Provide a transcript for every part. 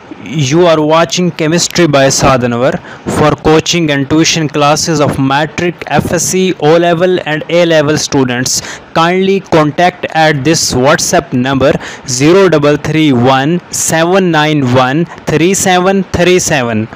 You are watching Chemistry by Sadhanwar. For coaching and tuition classes of Matric, FSC, O level, and A level students, kindly contact at this WhatsApp number 0331 791 3737.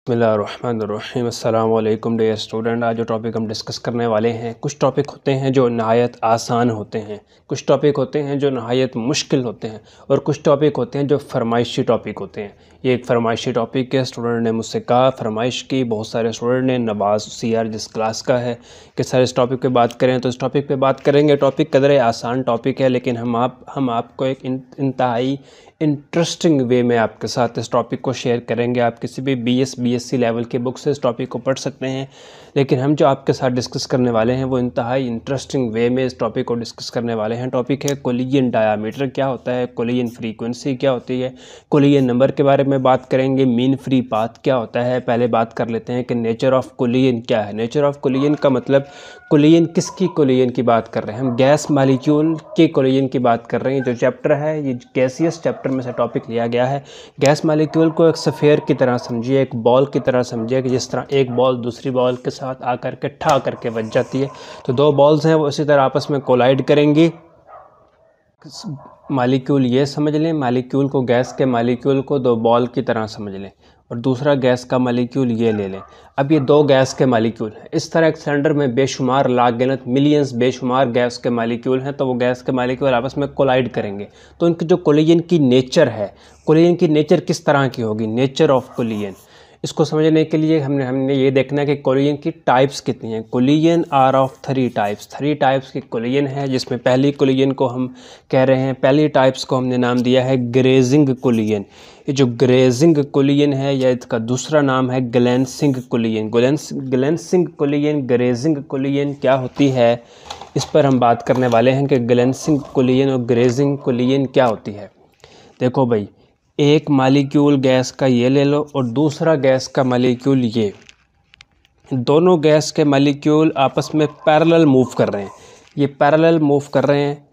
बिस्मिल्लाहिर्रहमानिर्रहीम। अस्सलाम वालेकुम dear student. आज जो topic हम discuss करने वाले हैं, कुछ टॉपिक होते हैं जो नहायत आसान होते हैं, कुछ टॉपिक होते हैं जो नहायत मुश्किल होते हैं, और कुछ टॉपिक होते हैं जो फरमाइशी टॉपिक होते हैं। ये एक फरमाइशी टॉपिक है, स्टूडेंट ने मुझसे कहा, फरमाइश की, बहुत सारे स्टूडेंट ने, नवाज़ CR जिस क्लास का है कि सर इस टॉपिक पे बात करें, तो इस टॉपिक पे बात करेंगे। टॉपिक कदर आसान टॉपिक है, लेकिन हम आपको एक इंतहाई इंटरेस्टिंग वे में आपके साथ इस टॉपिक को शेयर करेंगे। आप किसी भी BSc लेवल के बुक से इस टॉपिक को पढ़ सकते हैं, लेकिन हम जो आपके साथ डिस्कस करने वाले हैं वो इंतहाई इंटरेस्टिंग वे में इस टॉपिक को डिस्कस करने वाले हैं। टॉपिक है कोलिजन डायामीटर क्या होता है, कोलिजन फ्रीक्वेंसी क्या होती है, कोलिजन नंबर के बारे में बात करेंगे, मीन फ्री पाथ क्या होता है। पहले बात कर लेते हैं कि नेचर ऑफ कोलिजन क्या है। नेचर ऑफ कोलिजन का मतलब, कोलिजन किसकी कोलिजन की बात कर रहे हैं, हम गैस मालिक्यूल के कोलिजन की बात कर रहे हैं। जो चैप्टर है ये गैसियस चैप्टर में से टॉपिक लिया गया है। गैस मालिक्यूल को एक सफ़ेयर की तरह समझिए, एक बॉल की तरह समझिए कि जिस तरह एक बॉल दूसरी बॉल के साथ आकर के ठा करके बच जाती है, तो दो बॉल्स हैं वो इसी तरह आपस में कोलाइड करेंगी। मालिक्यूल ये समझ लें, मालिक्यूल को, गैस के मालिक्यूल को दो बॉल की तरह समझ लें, और दूसरा गैस का मालिक्यूल ये ले लें। अब ये दो गैस के मालिक्यूल हैं। इस तरह एक सिलेंडर में बेशुमार, लाख मिलियंस बेशुमार गैस के मालिक्यूल हैं, तो वो गैस के मालिक्यूल आपस में कोलाइड करेंगे। तो उनकी जो कोलिजन की नेचर है, कोलिजन की नेचर किस तरह की होगी, नेचर ऑफ कोलिजन, इसको समझने के लिए हमने ये देखना है कि कोलिजन की टाइप्स कितनी हैं। Collision are of 3 types, 3 types की कोलिजन है, जिसमें पहली कोलिजन को हम कह रहे हैं, पहली टाइप्स को हमने नाम दिया है ग्रेजिंग कोलिजन। ये जो ग्रेजिंग कोलिजन है, या इसका दूसरा नाम है ग्लेंसिंग कोलिजन। ग्लेंसिंग कोलिजन, ग्रेजिंग कोलिजन क्या होती है, इस पर हम बात करने वाले हैं कि ग्लेंसिंग कोलिजन और ग्रेजिंग कोलिजन क्या होती है। देखो भाई, एक मालिक्यूल गैस का ये ले लो और दूसरा गैस का मालिक्यूल ये, दोनों गैस के मालिक्यूल आपस में पैरेलल मूव कर रहे हैं। ये पैरेलल मूव कर रहे हैं।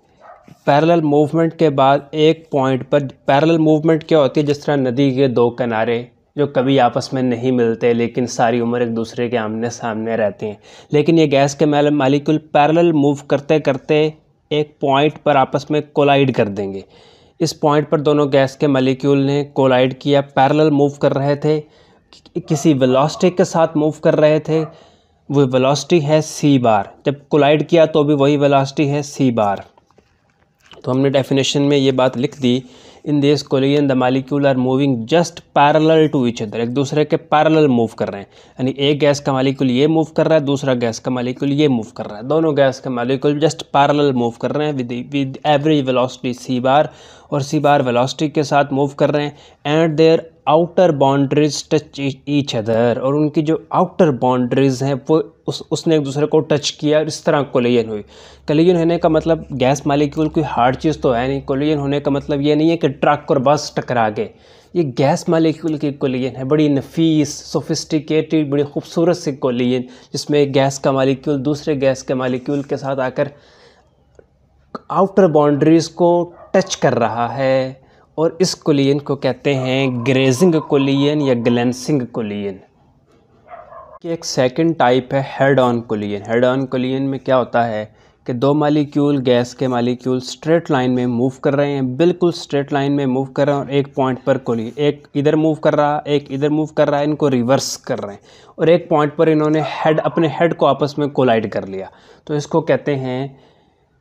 पैरेलल मूवमेंट के बाद एक पॉइंट पर, पैरेलल मूवमेंट क्या होती है, जिस तरह नदी के दो किनारे जो कभी आपस में नहीं मिलते लेकिन सारी उम्र एक दूसरे के आमने सामने रहते हैं, लेकिन ये गैस के मालिक्यूल पैरेलल मूव करते करते एक पॉइंट पर आपस में कोलाइड कर देंगे। इस पॉइंट पर दोनों गैस के मॉलिक्यूल ने कोलाइड किया, पैरेलल मूव कर रहे थे, किसी वेलोसिटी के साथ मूव कर रहे थे। वो वेलोसिटी है c²। जब कोलाइड किया तो भी वही वेलोसिटी है c²। तो हमने डेफिनेशन में ये बात लिख दी, in this collision the molecule are moving just parallel to each other, एक दूसरे के पैरेलल मूव कर रहे हैं। यानी एक गैस का मॉलिक्यूल ये मूव कर रहा है, दूसरा गैस का मॉलिक्यूल ये मूव कर रहा है, दोनों गैस के मॉलिक्यूल जस्ट पैरेलल मूव कर रहे हैं विद एवरेज वेलोसिटी c², और c² वेलोसिटी के साथ मूव कर रहे हैं। And their outer boundaries touch each other, और उनकी जो आउटर बाउंड्रीज हैं वो उसने एक दूसरे को टच किया, इस तरह कोलिजन हुई। कोलिजन होने का मतलब, गैस मालिक्यूल कोई हार्ड चीज़ तो है नहीं। कोलिजन होने का मतलब ये नहीं है कि ट्रक और बस टकरा गए। ये गैस मालिक्यूल की कोलिजन है, बड़ी नफीस, सोफिस्टिकेटेड, बड़ी खूबसूरत सी कोलिजन, जिसमें एक गैस का मालिक्यूल दूसरे गैस के मालिक्यूल के साथ आकर आउटर बाउंड्रीज को टच कर रहा है, और इस कोलिजन को कहते हैं ग्रेजिंग कोलिजन या ग्लेंसिंग कोलिजन। कि एक सेकंड टाइप है head on collision. Head on collision में क्या होता है कि दो मालिक्यूल, गैस के मालिक्यूल स्ट्रेट लाइन में मूव कर रहे हैं, बिल्कुल स्ट्रेट लाइन में मूव कर रहे हैं, और एक पॉइंट पर कोलिजन, एक इधर मूव कर रहा है, एक इधर मूव कर रहा है, इनको रिवर्स कर रहे हैं, और एक पॉइंट पर इन्होंने अपने हेड को आपस में कोलाइड कर लिया, तो इसको कहते हैं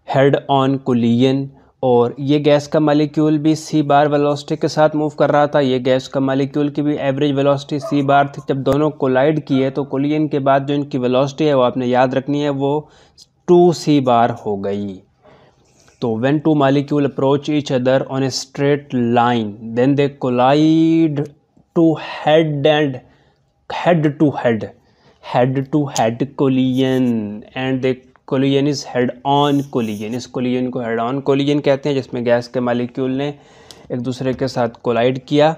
हेड ऑन कोलिजन। और ये गैस का मालिक्यूल भी c² वेलोसिटी के साथ मूव कर रहा था, ये गैस का मालिक्यूल की भी एवरेज वेलोसिटी c² थी। जब दोनों कोलाइड किए तो कोलिजन के बाद जो इनकी वेलोसिटी है वो आपने याद रखनी है, वो 2c² हो गई। तो when two molecule approach each other on a straight line, then they collide to head to head collision, and they collision is head on collision. इस कोलिजन को हेड ऑन कोलिजन कहते हैं, जिसमें गैस के molecule ने एक दूसरे के साथ कोलाइड किया।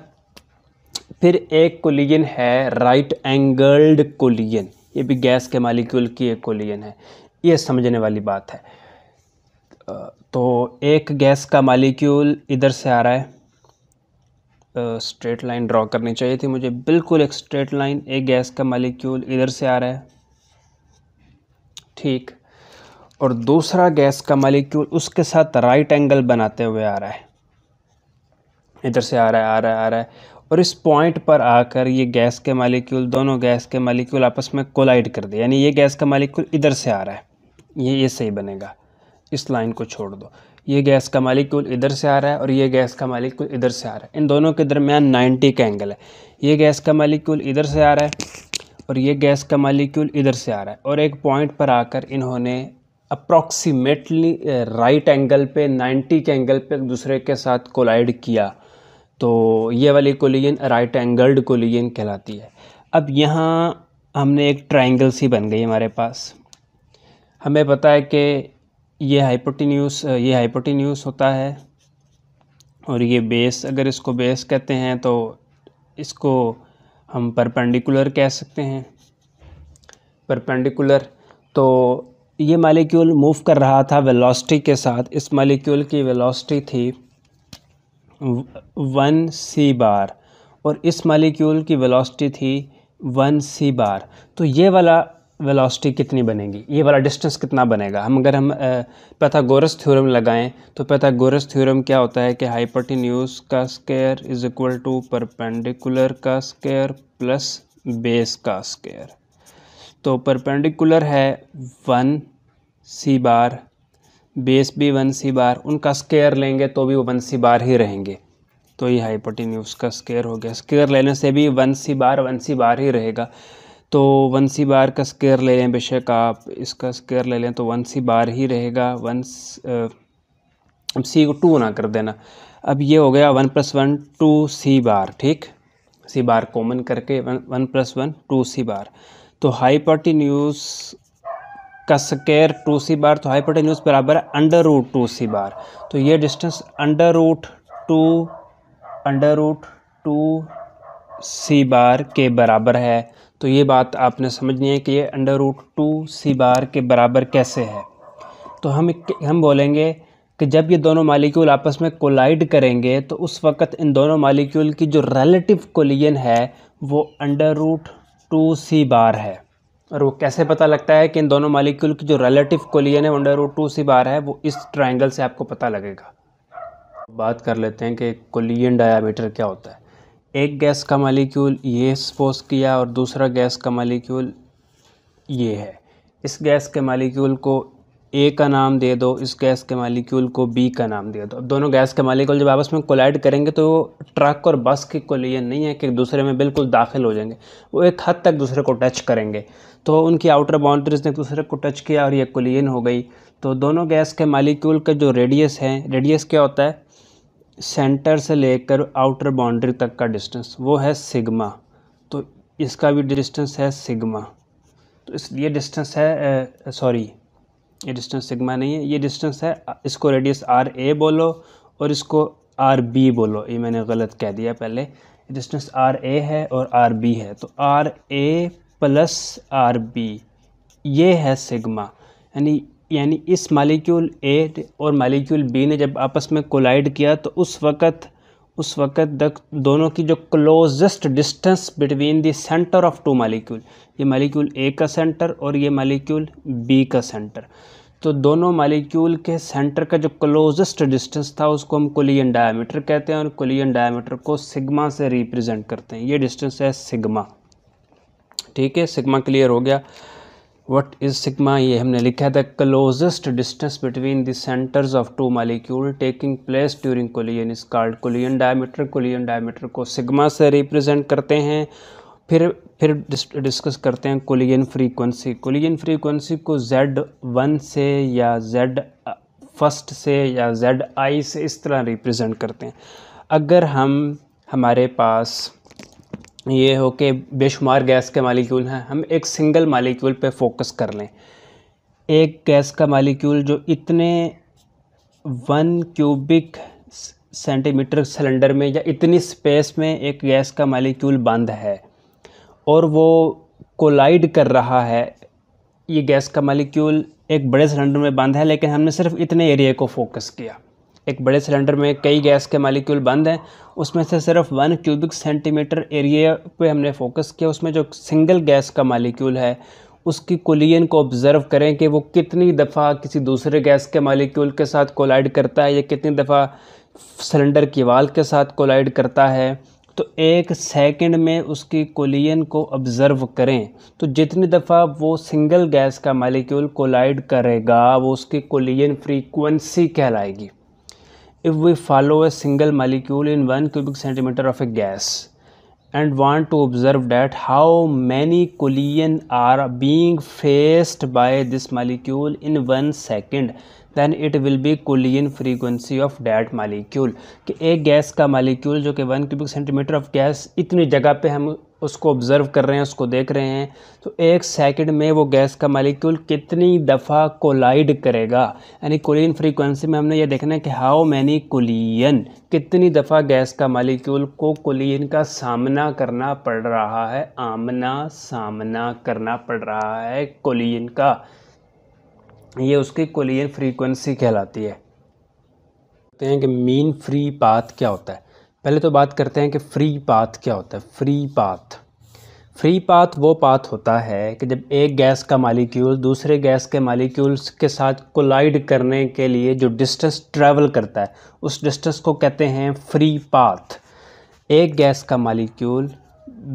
फिर एक कोलिजन है राइट एंगल्ड कोलिजन, ये भी गैस के मालिक्यूल की एक कोलिजन है, ये समझने वाली बात है। तो एक गैस का मालिक्यूल इधर से आ रहा है, स्ट्रेट लाइन ड्रॉ करनी चाहिए थी मुझे, बिल्कुल एक स्ट्रेट लाइन। एक गैस का मॉलिक्यूल इधर से आ रहा है, ठीक, और दूसरा गैस का मॉलिक्यूल उसके साथ राइट एंगल बनाते हुए आ रहा है, इधर से आ रहा है, और इस पॉइंट पर आकर ये गैस के मॉलिक्यूल, दोनों गैस के मॉलिक्यूल आपस में कोलाइड कर दे, यानी ये गैस का मॉलिक्यूल इधर से आ रहा है, ये सही बनेगा, इस लाइन को छोड़ दो। ये गैस का मॉलिक्यूल इधर से आ रहा है और ये गैस का मॉलिक्यूल इधर से आ रहा है, इन दोनों के दरमियान 90 का एंगल है। ये गैस का मॉलिक्यूल इधर से आ रहा है और ये गैस का मॉलिक्यूल इधर से आ रहा है, और एक पॉइंट पर आकर इन्होंने अप्रॉक्सीमेटली राइट एंगल पे 90 के एंगल पे एक दूसरे के साथ कोलाइड किया, तो ये वाली कोलिजन राइट एंगल्ड कोलिजन कहलाती है। अब यहाँ हमने एक ट्रायंगल सी बन गई हमारे पास। हमें पता है कि ये हाइपोटेन्यूज होता है और ये बेस, अगर इसको बेस कहते हैं तो इसको हम परपेंडिकुलर कह सकते हैं, परपेंडिकुलर। तो ये मॉलिक्यूल मूव कर रहा था वेलोसिटी के साथ, इस मॉलिक्यूल की वेलोसिटी थी 1 c बार और इस मॉलिक्यूल की वेलोसिटी थी 1 c बार। तो ये वाला वेलोसिटी कितनी बनेगी, ये वाला डिस्टेंस कितना बनेगा? अगर हम पाइथागोरस थ्योरम लगाएं तो पाइथागोरस थ्योरम क्या होता है कि हाइपोटेन्यूज का square is equal to perpendicular का स्क्वायर प्लस बेस का स्क्वायर। तो परपेंडिकुलर है 1 c बार, बेस भी 1 c बार, उनका स्क्वायर लेंगे तो भी वो 1 c बार ही रहेंगे, तो ये हाइपोटेन्यूज का स्क्वायर हो गया। स्क्वायर लेने से भी 1 c बार ही रहेगा, तो 1 c बार का स्क्वायर ले लें, बेशक आप इसका स्क्वायर ले लें तो 1 c बार ही रहेगा। अब c को 2 ना कर देना, अब ये हो गया 1 + 1 2 c बार, ठीक, c बार कॉमन करके 1 + 1 2 c बार। तो हाइपोटेन्यूज का स्क्वायर 2 c बार, तो हाइपोटेन्यूज बराबर है √2 c बार। तो ये डिस्टेंस √2 c बार के बराबर है। तो ये बात आपने समझनी है कि ये √2 c बार के बराबर कैसे है। तो हम बोलेंगे कि जब ये दोनों मॉलिक्यूल आपस में कोलाइड करेंगे तो उस वक़्त इन दोनों मॉलिक्यूल की जो रिलेटिव कोलिजन है वो √2 c बार है। और वो कैसे पता लगता है कि इन दोनों मॉलिक्यूल की जो रिलेटिव कोलिजन है वो √2 c बार है, वो इस ट्रायंगल से आपको पता लगेगा। बात कर लेते हैं कि कोलिजन डायामीटर क्या होता है। एक गैस का मॉलिक्यूल ये सपोज किया और दूसरा गैस का मॉलिक्यूल ये है। इस गैस के मॉलिक्यूल को ए का नाम दे दो, इस गैस के मॉलिक्यूल को बी का नाम दे दो। अब दोनों गैस के मॉलिक्यूल जब आपस में कोलाइड करेंगे तो ट्रक और बस की कोलिजन नहीं है कि एक दूसरे में बिल्कुल दाखिल हो जाएंगे, वो एक हद तक दूसरे को टच करेंगे। तो उनकी आउटर बाउंड्रीज ने एक दूसरे को टच किया और ये कोलिजन हो गई। तो दोनों गैस के मॉलिक्यूल का जो रेडियस है, रेडियस क्या होता है, सेंटर से लेकर आउटर बाउंड्री तक का डिस्टेंस, वो है सिग्मा। तो इसका भी डिस्टेंस है सिग्मा। तो ये डिस्टेंस है, सॉरी ये डिस्टेंस सिग्मा नहीं है, ये डिस्टेंस है, इसको रेडियस RA बोलो और इसको RB बोलो, ये मैंने गलत कह दिया पहले। डिस्टेंस RA है और RB है, तो RA + RB ये है सिग्मा। यानी इस मॉलिक्यूल A और मॉलिक्यूल B ने जब आपस में कोलाइड किया तो उस वक़्त दोनों की जो closest distance between the centre of 2 molecule, ये मॉलिक्यूल A का सेंटर और ये मॉलिक्यूल B का सेंटर, तो दोनों मॉलिक्यूल के सेंटर का जो क्लोजेस्ट डिस्टेंस था उसको हम कोलिजन डायमीटर कहते हैं और कोलिजन डायमीटर को सिग्मा से रिप्रेजेंट करते हैं। ये डिस्टेंस है सिग्मा, ठीक है। सिग्मा क्लियर हो गया। व्हाट इज सिग्मा, ये हमने लिखा था closest distance between the centres of 2 molecule taking place during collision is called collision diameter. Collision diameter को सिग्मा से रिप्रेजेंट करते हैं। फिर डिस्कस करते हैं कोलिजन फ्रीक्वेंसी। कोलिजन फ्रीक्वेंसी को Z1 से या Z1 से या Zi से इस तरह रिप्रेजेंट करते हैं। अगर हमारे पास ये हो कि बेशुमार गैस के मॉलिक्यूल हैं, हम एक सिंगल मॉलिक्यूल पे फोकस कर लें। एक गैस का मॉलिक्यूल जो इतने 1 क्यूबिक सेंटीमीटर सिलेंडर में या इतनी स्पेस में एक गैस का मॉलिक्यूल बंद है और वो कोलाइड कर रहा है। ये गैस का मॉलिक्यूल एक बड़े सिलेंडर में बंद है लेकिन हमने सिर्फ इतने एरिया को फोकस किया, एक बड़े सिलेंडर में कई गैस के मालिक्यूल बंद हैं, उसमें से सिर्फ 1 क्यूबिक सेंटीमीटर एरिया पे हमने फोकस किया। उसमें जो सिंगल गैस का मालिक्यूल है उसकी कोलिजन को ऑब्ज़र्व करें कि वो कितनी दफ़ा किसी दूसरे गैस के मालिक्यूल के साथ कोलाइड करता है या कितनी दफ़ा सिलेंडर की वाल के साथ कोलाइड करता है। तो 1 सेकंड में उसकी कोलिजन को ऑब्ज़र्व करें, तो जितनी दफ़ा वो सिंगल गैस का मालिक्यूल कोलाइड करेगा वो उसकी कोलिजन फ्रीक्वेंसी कहलाएगी। If we follow a single molecule in 1 cubic centimeter of a gas and want to observe that how many collision are being faced by this molecule in 1 second, then it will be collision frequency of that molecule। कि एक gas का molecule जो कि 1 cubic centimetre of gas इतनी जगह पे हम उसको ऑब्ज़र्व कर रहे हैं, उसको देख रहे हैं, तो 1 सेकंड में वो गैस का मालिक्यूल कितनी दफ़ा कोलाइड करेगा। यानी कोलिजन फ्रीक्वेंसी में हमने ये देखना है कि हाउ मैनी कोलिजन, कितनी दफ़ा गैस का मालिक्यूल को कोलिजन का सामना करना पड़ रहा है, सामना करना पड़ रहा है कोलिजन का, ये उसकी कोलिजन फ्रीक्वेंसी कहलाती है। कहते हैं कि मीन फ्री पाथ क्या होता है। पहले तो बात करते हैं कि फ्री पाथ क्या होता है। फ्री पाथ वो पाथ होता है कि जब एक गैस का मालिक्यूल दूसरे गैस के मालिक्यूल्स के साथ कोलाइड करने के लिए जो डिस्टेंस ट्रैवल करता है उस डिस्टेंस को कहते हैं फ्री पाथ। एक गैस का मालिक्यूल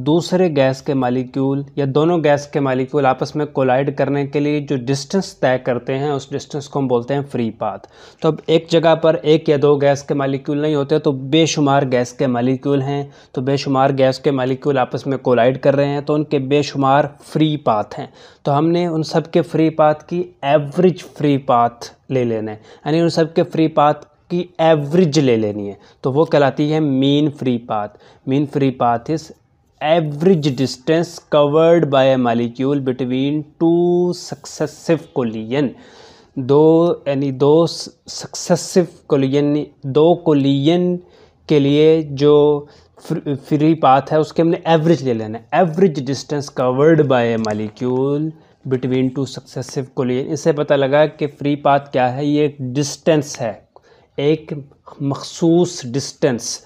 दूसरे गैस के मालिक्यूल या दोनों गैस के मालिक्यूल आपस में कोलाइड करने के लिए जो डिस्टेंस तय करते हैं उस डिस्टेंस को हम बोलते हैं फ्री पाथ। तो अब एक जगह पर एक या दो गैस के मालिक्यूल नहीं होते, तो बेशुमार गैस के मालिक्यूल हैं, तो बेशुमार गैस के मालिक्यूल आपस में कोलाइड कर रहे हैं, तो उनके बेशुमार फ्री पाथ हैं। तो हमने उन सब के फ्री पाथ की एवरेज फ्री पाथ ले लेना है, यानी उन सब के फ्री पाथ की एवरेज ले लेनी है, तो वो कहलाती है mean free path. Mean free path is average distance covered by a molecule between two successive collision। दो सक्सेसिव कोलिजन, दो कोलिजन के लिए जो फ्री पाथ है उसके हमने एवरेज ले लेना है। Average distance covered by A molecule between two successive collision. इससे पता लगा कि फ्री पाथ क्या है, ये एक डिस्टेंस है, एक मखसूस डिस्टेंस।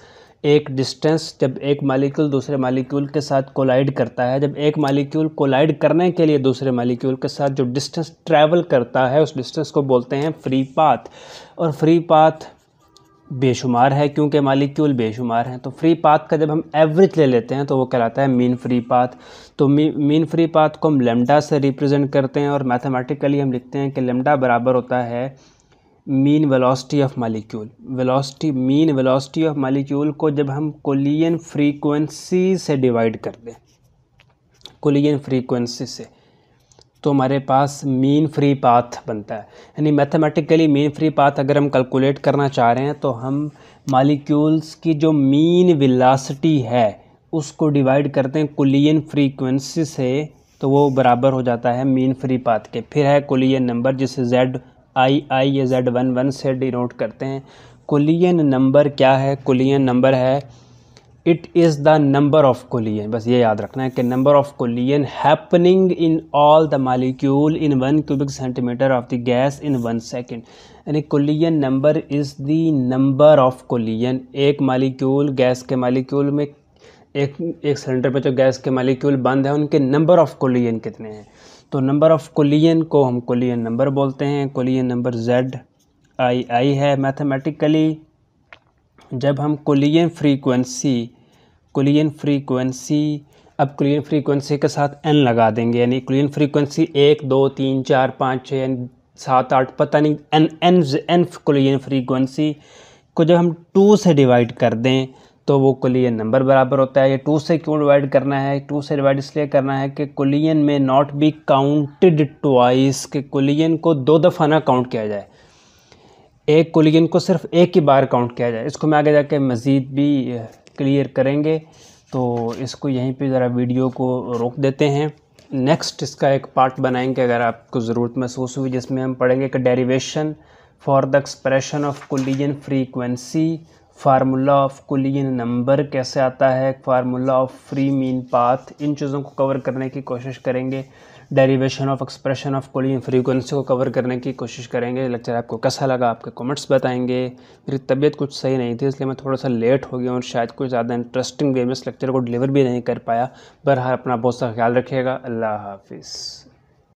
एक डिस्टेंस जब एक मालिक्यूल दूसरे मालिक्यूल के साथ कोलाइड करता है, जब एक मालिक्यूल कोलाइड करने के लिए दूसरे मालिक्यूल के साथ जो डिस्टेंस ट्रैवल करता है उस डिस्टेंस को बोलते हैं फ्री पाथ। और फ्री पाथ बेशुमार है क्योंकि मालिक्यूल बेशुमार हैं, तो फ्री पाथ का जब हम एवरेज ले लेते हैं तो वो कहलाता है मीन फ्री पाथ। तो मीन फ्री पाथ को हम लेमडा से रिप्रेजेंट करते हैं और मैथमेटिकली हम लिखते हैं कि लेमडा बराबर होता है mean velocity of molecule. Mean velocity of molecule को जब हम कोलिजन फ्रीक्वेंसी से डिवाइड कर दें, कोलिजन फ्रीक्वेंसी से, तो हमारे पास मीन फ्री पाथ बनता है। यानी मैथमेटिकली मीन फ्री पाथ अगर हम कैलकुलेट करना चाह रहे हैं तो हम मालिक्यूल्स की जो मीन वेलोसिटी है उसको डिवाइड करते हैं कोलिजन फ्रीक्वेंसी से, तो वो बराबर हो जाता है मीन फ्री पाथ के। फिर है कोलिजन नंबर जिसे ZII या Z11 से डिनोट करते हैं। कोलिजन नंबर क्या है? कोलिजन नंबर है it is the number of collision. बस ये याद रखना है कि number of collision happening in all the molecule in 1 cubic centimetre of the gas in 1 second. यानी collision number is the number of collision. एक molecule gas के molecule में एक सिलेंडर पे जो गैस के मालिक्यूल बंद है उनके नंबर ऑफ कोलिजन कितने हैं, तो नंबर ऑफ कोलिजन को हम कोलिजन नंबर बोलते हैं। कोलिजन नंबर ZII है। मैथमेटिकली जब हम कोलिजन फ्रीक्वेंसी अब कोलिजन फ्रीक्वेंसी के साथ n लगा देंगे, यानी कोलिजन फ्रीक्वेंसी 1 2 3 4 5 6 7 8 पता नहीं n कोलिजन फ्रीक्वेंसी को जब हम 2 से डिवाइड कर दें तो वो कोलिजन नंबर बराबर होता है। ये 2 से क्यों डिवाइड करना है? 2 से डिवाइड इसलिए करना है कि कोलिजन में नॉट बी काउंटेड ट्वाइस, के कोलिजन को 2 दफ़ा ना काउंट किया जाए, एक कोलिजन को सिर्फ एक ही बार काउंट किया जाए। इसको मैं आगे जाके मज़ीद भी क्लियर करेंगे, तो इसको यहीं पे ज़रा वीडियो को रोक देते हैं। नेक्स्ट इसका एक पार्ट बनाएंगे अगर आपको ज़रूरत महसूस हुई, जिसमें हम पढ़ेंगे कि derivation for the expression of collision frequency, formula of collision number कैसे आता है, formula of free mean path, इन चीज़ों को कवर करने की कोशिश करेंगे। Derivation of expression of collision frequency को कवर करने की कोशिश करेंगे। लेक्चर आपको कैसा लगा, आपके कमेंट्स बताएंगे। मेरी तबीयत कुछ सही नहीं थी, इसलिए मैं थोड़ा सा लेट हो गया और शायद कुछ ज़्यादा इंटरेस्टिंग वे में इस लेक्चर को डिलीवर भी नहीं कर पाया। बहरहाल अपना बहुत सा ख्याल रखिएगा। अल्लाह हाफिज़।